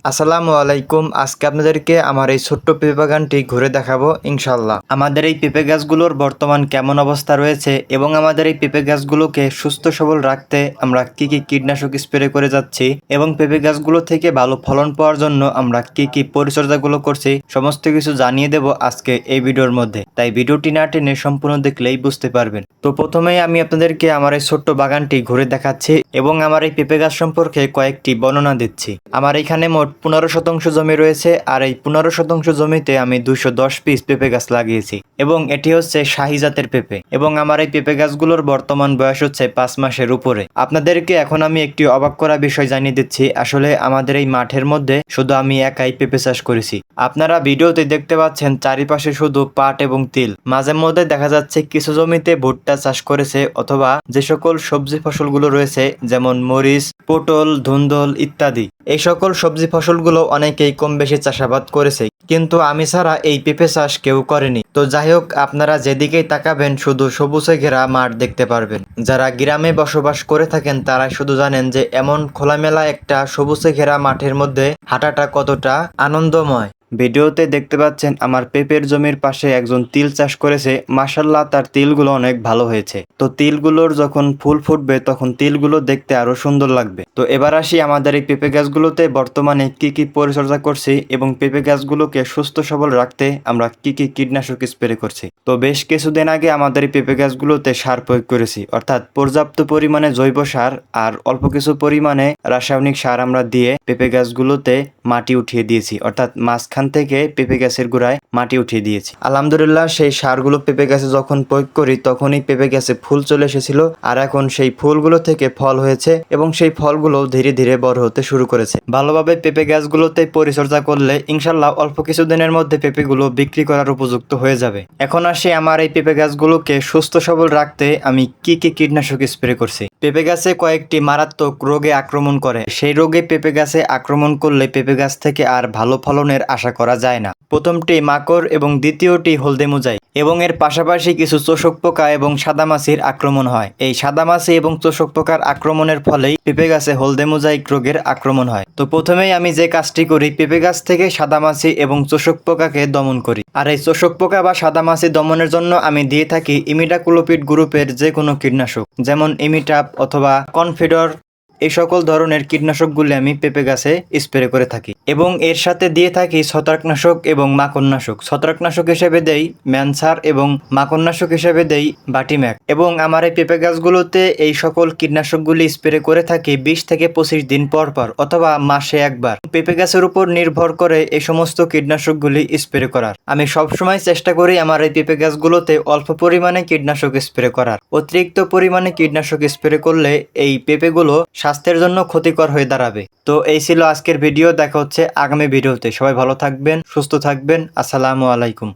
আসসালামু আলাইকুম। আজকে আপনাদেরকে আমার এই ছোট্ট পেঁপে বাগানটি ঘুরে দেখাবো ইনশাল্লাহ। আমাদের এই পেঁপে গাছগুলোর বর্তমান কেমন অবস্থা রয়েছে এবং আমাদের এই পেঁপে গাছগুলোকে সুস্থ সবল রাখতে আমরা কি কি কীটনাশক স্প্রে করে যাচ্ছি এবং পেঁপে গাছগুলো থেকে ভালো ফলন পাওয়ার জন্য আমরা কি কি পরিচর্যাগুলো করছি সমস্ত কিছু জানিয়ে দেব আজকে এই ভিডিওর মধ্যে। তাই ভিডিওটি না টেনে সম্পূর্ণ দেখলেই বুঝতে পারবেন। তো প্রথমেই আমি আপনাদেরকে আমার এই ছোট্ট বাগানটি ঘুরে দেখাচ্ছি এবং আমার এই পেঁপে গাছ সম্পর্কে কয়েকটি বর্ণনা দিচ্ছি। আমার এখানে মোট 15% জমি রয়েছে আর এই 15% জমিতে আমি 210 পিস পেঁপে গাছ লাগিয়েছি এবং এটি হচ্ছে শাহী জাতের পেঁপে এবং আমার এই পেঁপে গাছগুলোর বর্তমান বয়স হচ্ছে 5 মাসের উপরে। আপনাদেরকে এখন আমি একটি অবাক করা বিষয় জানিয়ে দিচ্ছি। আসলে আমাদের এই মাঠের মধ্যে শুধু আমি একাই পেঁপে চাষ করেছি। আপনারা ভিডিওতে দেখতে পাচ্ছেন চারিপাশে শুধু পাট এবং তিল, মাঝে মধ্যে দেখা যাচ্ছে কিছু জমিতে ভুট্টা চাষ করেছে অথবা যে সকল সবজি ফসলগুলো রয়েছে যেমন মরিচ, পটল, ধুন্দল ইত্যাদি, এই সকল সবজি ফসলগুলো অনেকেই কম বেশি চাষাবাদ করেছে, কিন্তু আমি ছাড়া এই পেঁপে চাষ কেউ করেনি। তো যাই হোক, আপনারা যেদিকেই তাকাবেন শুধু সবুজে ঘেরা মাঠ দেখতে পারবেন। যারা গ্রামে বসবাস করে থাকেন তারা শুধু জানেন যে এমন খোলামেলা একটা সবুজে ঘেরা মাঠের মধ্যে হাঁটাটা কতটা আনন্দময়। ভিডিওতে দেখতে পাচ্ছেন আমার পেঁপের জমির পাশে একজন তিল চাষ করেছে। মাশাল্লাহ, তার তিলগুলো অনেক ভালো হয়েছে। তো তিলগুলোর যখন ফুল ফুটবে তখন তিলগুলো দেখতে আরো সুন্দর লাগবে। তো এবার আসি আমাদের এই পেঁপে গাছগুলোতে বর্তমানে কি কি পরিচর্যা করছি এবং পেঁপে গাছগুলোকে সুস্থ সবল রাখতে আমরা কি কি কীটনাশক স্প্রে করছি। তো বেশ কিছুদিন আগে আমাদের এই পেঁপে গাছগুলোতে সার প্রয়োগ করেছি, অর্থাৎ পর্যাপ্ত পরিমাণে জৈব সার আর অল্প কিছু পরিমাণে রাসায়নিক সার আমরা দিয়ে পেঁপে গাছগুলোতে মাটি উঠিয়ে দিয়েছি, অর্থাৎ মাঝখান থেকে পেঁপে গাছের গোড়ায় মাটি উঠিয়ে দিয়েছি। আলহামদুলিল্লাহ, সেই সারগুলো পেঁপে গাছে যখন প্রয়োগ করি তখনই পেঁপে গাছে ফুল চলে এসেছিল আর এখন সেই ফুলগুলো থেকে ফল হয়েছে এবং সেই ফলগুলো ধীরে ধীরে বড় হতে শুরু করেছে। ভালোভাবে পেঁপে গাছগুলোতে পরিচর্যা করলে ইনশাল্লাহ অল্প কিছুদিনের মধ্যে পেঁপেগুলো বিক্রি করার উপযুক্ত হয়ে যাবে। এখন আসি আমার এই পেঁপে গাছগুলোকে সুস্থ সবল রাখতে আমি কি কি কীটনাশক স্প্রে করছি। পেঁপে গাছে কয়েকটি মারাত্মক রোগে আক্রমণ করে, সেই রোগে পেঁপে গাছে আক্রমণ করলে পেঁপে গাছ থেকে আর ভালো ফলনের আশা করা যায় না। প্রথমটি মাকড় এবং দ্বিতীয়টি হলদে মুজাই এবং এর পাশাপাশি কিছু চোষক পোকা এবং সাদামাছির আক্রমণ হয়। এই সাদামাছি এবং চোষক পোকার আক্রমণের ফলেই পেঁপে গাছে হলদে মোজাইক রোগের আক্রমণ হয়। তো প্রথমেই আমি যে কাজটি করি, পেঁপে গাছ থেকে সাদামাছি এবং চোষক পোকাকে দমন করি। আর এই চোষক পোকা বা সাদামাছি দমনের জন্য আমি দিয়ে থাকি ইমিডাক্লোপিড গ্রুপের যে কোনো কীটনাশক, যেমন ইমিটাপ অথবা কনফিডর। এই সকল ধরনের কীটনাশকগুলি আমি পেঁপে গাছে স্প্রে করে থাকি এবং এর সাথে দিয়ে থাকি ছত্রাকনাশক এবং মাকড়নাশক। ছত্রাকনাশক হিসেবে দেই ম্যানসার এবং মাকড়নাশক হিসেবে দেই বাটিম্যাক। এবং আমার এই পেঁপে গাছগুলোতে এই সকল কীটনাশকগুলি স্প্রে করে থাকি 20 থেকে 25 দিন পর পর অথবা মাসে একবার। পেঁপে গাছের উপর নির্ভর করে এই সমস্ত কীটনাশকগুলি স্প্রে করার। আমি সবসময় চেষ্টা করি আমার এই পেঁপে গাছগুলোতে অল্প পরিমাণে কীটনাশক স্প্রে করার। অতিরিক্ত পরিমাণে কীটনাশক স্প্রে করলে এই পেঁপেগুলো স্বাস্থ্যের জন্য ক্ষতিকর হয়ে দাঁড়াবে। তো এই ছিল আজকের ভিডিও। দেখা হচ্ছে আগামী ভিডিওতে। সবাই ভালো থাকবেন, সুস্থ থাকবেন। আসসালামু আলাইকুম।